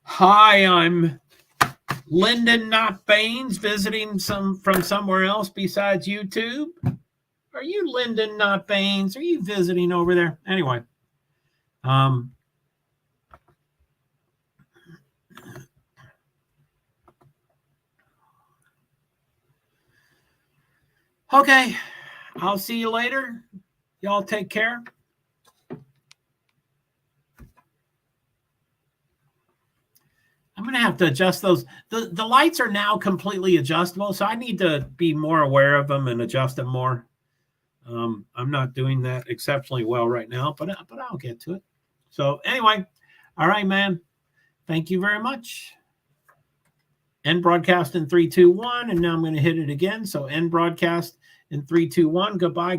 Hi, I'm Lyndon, not Baines, visiting from somewhere else besides YouTube. Are you Lyndon, not Baines? Are you visiting over there? Anyway, okay, I'll see you later. Y'all take care. I'm going to have to adjust those. The lights are now completely adjustable, so I need to be more aware of them and adjust them more. I'm not doing that exceptionally well right now, but I'll get to it. So anyway, all right, man. Thank you very much. End broadcast in 3, 2, 1, and now I'm going to hit it again. So end broadcast in 3, 2, 1. Goodbye.